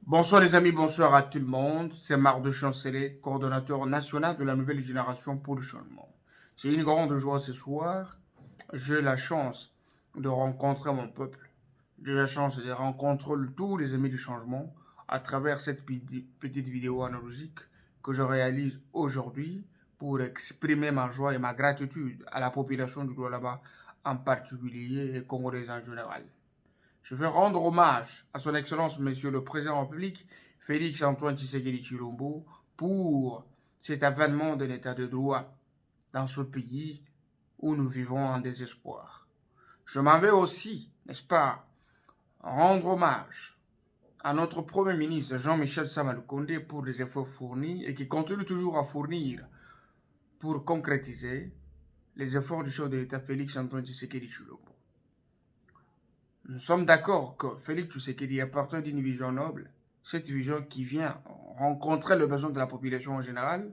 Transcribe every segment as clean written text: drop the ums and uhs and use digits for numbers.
Bonsoir les amis, bonsoir à tout le monde. C'est Marc de Chancelet, coordonnateur national de la nouvelle génération pour le changement. C'est une grande joie ce soir. J'ai la chance de rencontrer mon peuple. J'ai la chance de rencontrer tous les amis du changement à travers cette petite vidéo analogique que je réalise aujourd'hui pour exprimer ma joie et ma gratitude à la population du Lualaba en particulier et congolais en général. Je veux rendre hommage à son Excellence Monsieur le Président de la République, Félix Antoine Tshisekedi Chilombo, pour cet avènement de l'état de droit dans ce pays où nous vivons en désespoir. Je m'en vais aussi, n'est-ce pas, rendre hommage à notre Premier ministre Jean-Michel Samaloukonde pour les efforts fournis et qui continue toujours à fournir pour concrétiser les efforts du chef de l'État Félix Antoine Tshisekedi Chilombo. Nous sommes d'accord que Félix Tshisekedi appartient d'une vision noble, cette vision qui vient rencontrer le besoin de la population en général,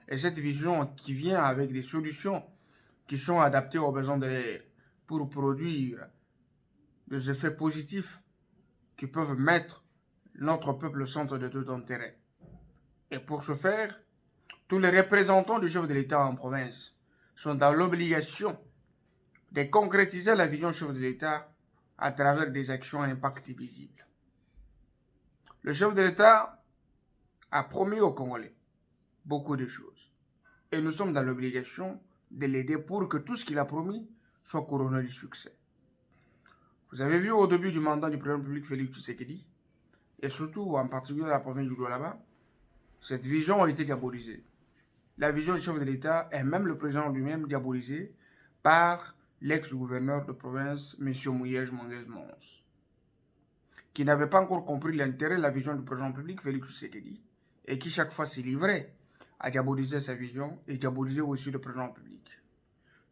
et cette vision qui vient avec des solutions qui sont adaptées aux besoins de l'air pour produire des effets positifs qui peuvent mettre notre peuple au centre de tout intérêt. Et pour ce faire, tous les représentants du chef de l'État en province sont dans l'obligation de concrétiser la vision du chef de l'État à travers des actions à impact visible. Le chef de l'État a promis aux Congolais beaucoup de choses. Et nous sommes dans l'obligation de l'aider pour que tout ce qu'il a promis soit couronné du succès. Vous avez vu au début du mandat du président public Félix Tshisekedi, et surtout en particulier dans la province du Lualaba, cette vision a été diabolisée. La vision du chef de l'État et même le président lui-même diabolisée par l'ex-gouverneur de province, M. Mouyej Manguez-Mons, qui n'avait pas encore compris l'intérêt de la vision du président public, Félix Tshisekedi, et qui chaque fois s'est livré à diaboliser sa vision et diaboliser aussi le président public.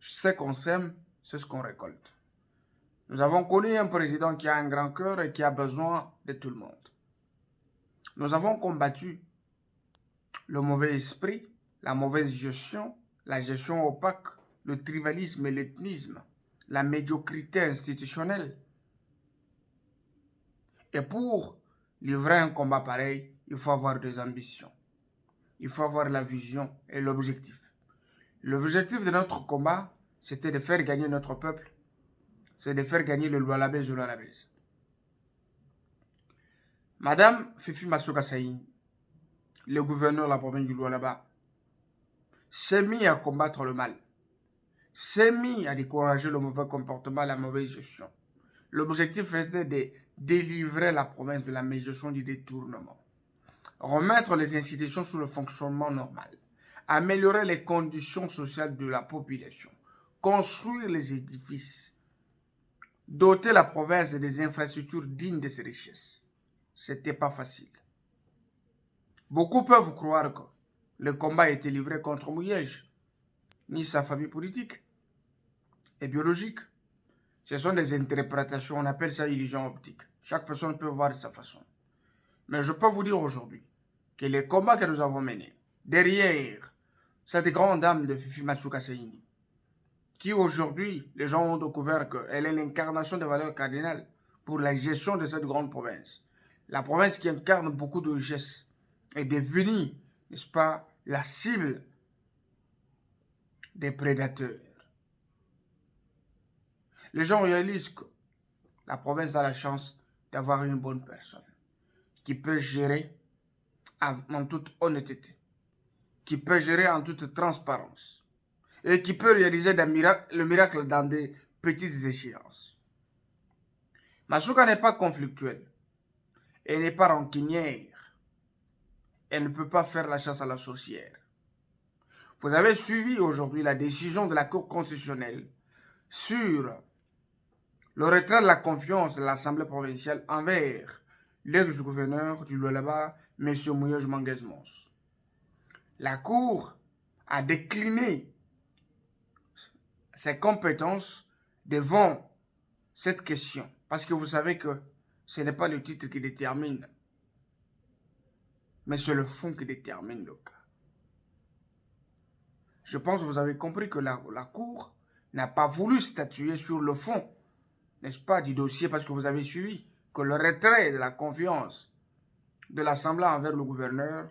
Ce qu'on sème, c'est ce qu'on récolte. Nous avons connu un président qui a un grand cœur et qui a besoin de tout le monde. Nous avons combattu le mauvais esprit, la mauvaise gestion, la gestion opaque, le tribalisme et l'ethnisme, la médiocrité institutionnelle. Et pour livrer un combat pareil, il faut avoir des ambitions. Il faut avoir la vision et l'objectif. L'objectif de notre combat, c'était de faire gagner notre peuple. C'est de faire gagner le Lualabé et le Lualabé. Madame Fifi Masuka Saïni, le gouverneur de la province du Lualaba, s'est mis à combattre le mal. S'est mis à décourager le mauvais comportement, la mauvaise gestion. L'objectif était de délivrer la province de la mégestion du détournement. Remettre les institutions sous le fonctionnement normal. Améliorer les conditions sociales de la population. Construire les édifices. Doter la province des infrastructures dignes de ses richesses. C'était pas facile. Beaucoup peuvent croire que le combat a été livré contre Mouyej, ni sa famille politique et biologique. Ce sont des interprétations, on appelle ça illusion optique. Chaque personne peut voir de sa façon. Mais je peux vous dire aujourd'hui que les combats que nous avons menés, derrière cette grande dame de Fifi Masuka Saïni, qui aujourd'hui, les gens ont découvert qu'elle est l'incarnation des valeurs cardinales pour la gestion de cette grande province. La province qui incarne beaucoup de richesses est devenue, n'est-ce pas, la cible des prédateurs. Les gens réalisent que la province a la chance d'avoir une bonne personne qui peut gérer en toute honnêteté, qui peut gérer en toute transparence et qui peut réaliser le miracle dans des petites échéances. Masuka n'est pas conflictuelle, elle n'est pas rancunière, elle ne peut pas faire la chasse à la sorcière. Vous avez suivi aujourd'hui la décision de la Cour constitutionnelle sur le retrait de la confiance de l'Assemblée provinciale envers l'ex-gouverneur du Lualaba, M. Mouyej Manguez-Mons. La Cour a décliné ses compétences devant cette question. Parce que vous savez que ce n'est pas le titre qui détermine, mais c'est le fond qui détermine le cas. Je pense que vous avez compris que la Cour n'a pas voulu statuer sur le fond, n'est-ce pas, du dossier, parce que vous avez suivi que le retrait de la confiance de l'Assemblée envers le gouverneur,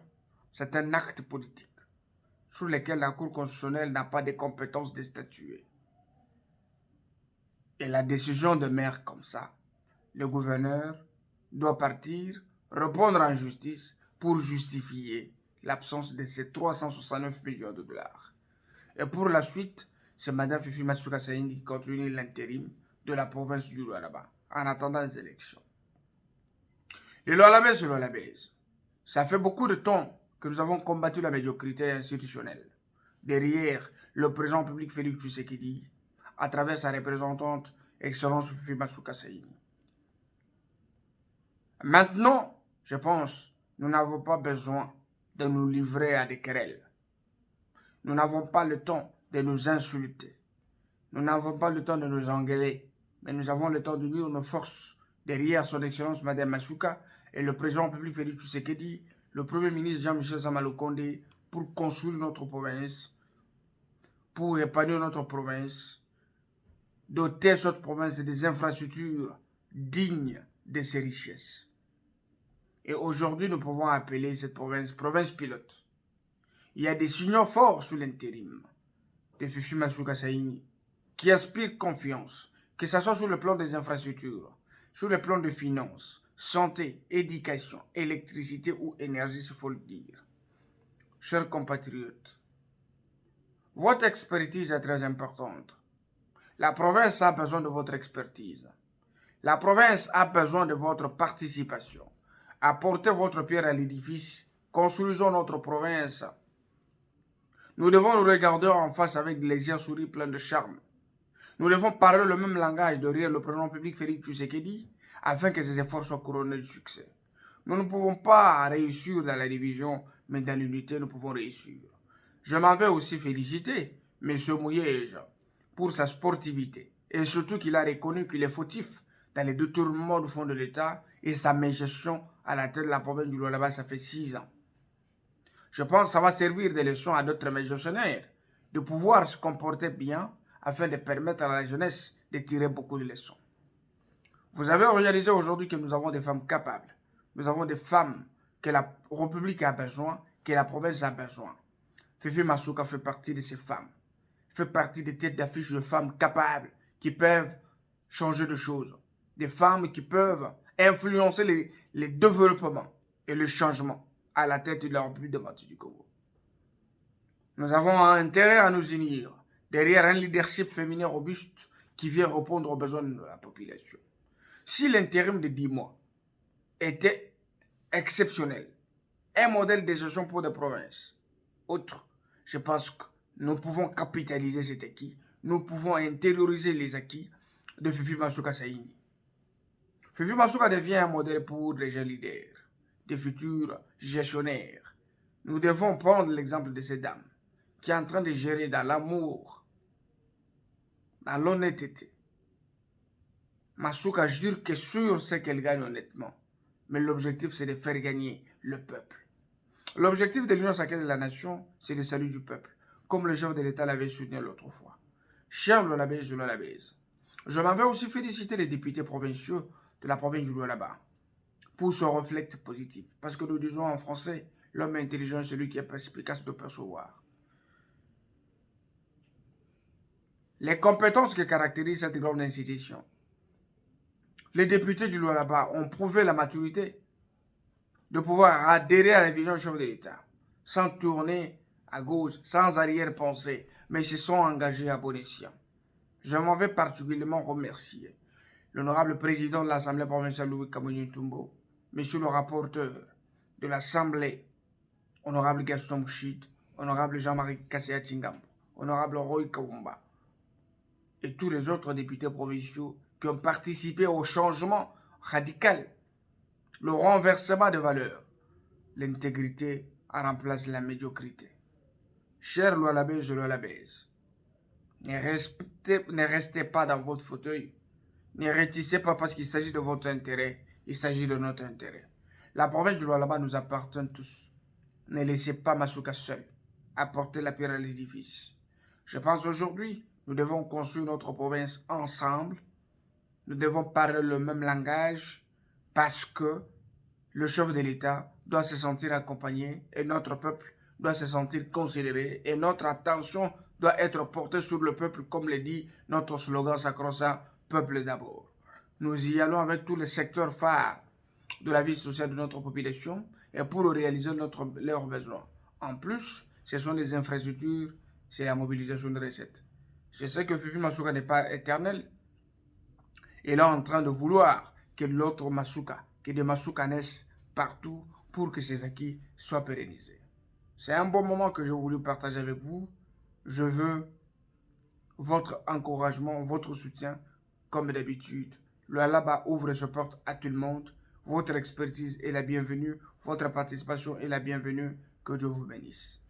c'est un acte politique sur lequel la Cour constitutionnelle n'a pas de compétences de statuer. Et la décision de maire comme ça, le gouverneur doit partir, répondre en justice pour justifier l'absence de ces 369 millions de dollars. Et pour la suite, c'est Mme Fifi Masuka Saïni qui continue l'intérim de la province du Lualaba en attendant les élections. Le Lualaba, c'est le Lualaba. Ça fait beaucoup de temps que nous avons combattu la médiocrité institutionnelle. Derrière le président public Félix Tshisekedi, à travers sa représentante, Excellence Fifi Masuka Saïni. Maintenant, je pense, nous n'avons pas besoin de nous livrer à des querelles. Nous n'avons pas le temps de nous insulter. Nous n'avons pas le temps de nous engueuler. Mais nous avons le temps d'unir nos forces derrière son Excellence Mme Masuka et le président public Félix Tshisekedi, le premier ministre Jean-Michel Sama-Lukonde pour construire notre province, pour épanouir notre province, doter cette province des infrastructures dignes de ses richesses. Et aujourd'hui, nous pouvons appeler cette province pilote. Il y a des signaux forts sous l'intérim de Fifi Masuka Saïni qui inspirent confiance, que ce soit sur le plan des infrastructures, sur le plan de finances, santé, éducation, électricité ou énergie, il faut le dire. Chers compatriotes, votre expertise est très importante. La province a besoin de votre expertise. La province a besoin de votre participation. Apportez votre pierre à l'édifice. Construisons notre province. Nous devons nous regarder en face avec des yeux souris pleins de charme. Nous devons parler le même langage derrière le président public Félix Tshisekedi afin que ces efforts soient couronnés de succès. Nous ne pouvons pas réussir dans la division, mais dans l'unité, nous pouvons réussir. Je m'en vais aussi féliciter M. Mouyej pour sa sportivité et surtout qu'il a reconnu qu'il est fautif dans les détournements du fonds de l'État et sa mégestion à la tête de la province du Lualaba, ça fait 6 ans. Je pense que ça va servir de leçon à d'autres gestionnaires de pouvoir se comporter bien afin de permettre à la jeunesse de tirer beaucoup de leçons. Vous avez réalisé aujourd'hui que nous avons des femmes capables. Nous avons des femmes que la République a besoin, que la province a besoin. Fifi Masuka fait partie de ces femmes. Fait partie des têtes d'affiche de femmes capables qui peuvent changer de choses. Des femmes qui peuvent influencer les développements et le changement à la tête de la République démocratique du Congo. Nous avons intérêt à nous unir derrière un leadership féminin robuste qui vient répondre aux besoins de la population. Si l'intérim de 10 mois était exceptionnel, un modèle de gestion pour des provinces, autre, je pense que nous pouvons capitaliser cet acquis, nous pouvons intérioriser les acquis de Fifi Masuka Saïni. Fifi Masuka devient un modèle pour des jeunes leaders, des futurs gestionnaires. Nous devons prendre l'exemple de cette dame qui est en train de gérer dans l'amour, dans l'honnêteté. Masuka jure que sur ce qu'elle gagne honnêtement. Mais l'objectif, c'est de faire gagner le peuple. L'objectif de l'Union sacrée de la nation, c'est le salut du peuple, comme le chef de l'État l'avait soutenu l'autre fois. Cher Lualabé, je m'en vais aussi féliciter les députés provinciaux de la province du Lualaba pour ce réflexe positif. Parce que nous disons en français, l'homme intelligent est celui qui est perspicace de percevoir. Les compétences qui caractérisent cette grande institution. Les députés du Lualaba ont prouvé la maturité de pouvoir adhérer à la vision du chef de l'État, sans tourner à gauche, sans arrière-pensée, mais ils se sont engagés à bon escient. Je m'en vais particulièrement remercier l'honorable président de l'Assemblée provinciale Louis Kamouni Tumbo, monsieur le rapporteur de l'Assemblée, honorable Gaston Mouchid, honorable Jean-Marie Kasséa Tchingambo, honorable Roy Kawumba, et tous les autres députés provinciaux qui ont participé au changement radical, le renversement de valeurs. L'intégrité remplace la médiocrité. Cher Lualabé, ne restez pas dans votre fauteuil. Ne rétissez pas parce qu'il s'agit de votre intérêt, il s'agit de notre intérêt. La province du Lualaba nous appartient tous. Ne laissez pas Masuka seul. Apportez la pierre à l'édifice. Je pense aujourd'hui, nous devons construire notre province ensemble. Nous devons parler le même langage parce que le chef de l'État doit se sentir accompagné et notre peuple doit se sentir considéré et notre attention doit être portée sur le peuple, comme le dit notre slogan sacro-saint, peuple d'abord. Nous y allons avec tous les secteurs phares de la vie sociale de notre population et pour réaliser leurs besoins. En plus, ce sont les infrastructures, c'est la mobilisation de recettes. Je sais que Fifi Masuka n'est pas éternel. Il est en train de vouloir que l'autre Masuka, que des Masuka naissent partout pour que ces acquis soient pérennisés. C'est un bon moment que j'ai voulu partager avec vous. Je veux votre encouragement, votre soutien, comme d'habitude. Le Alaba ouvre ses portes à tout le monde. Votre expertise est la bienvenue. Votre participation est la bienvenue. Que Dieu vous bénisse.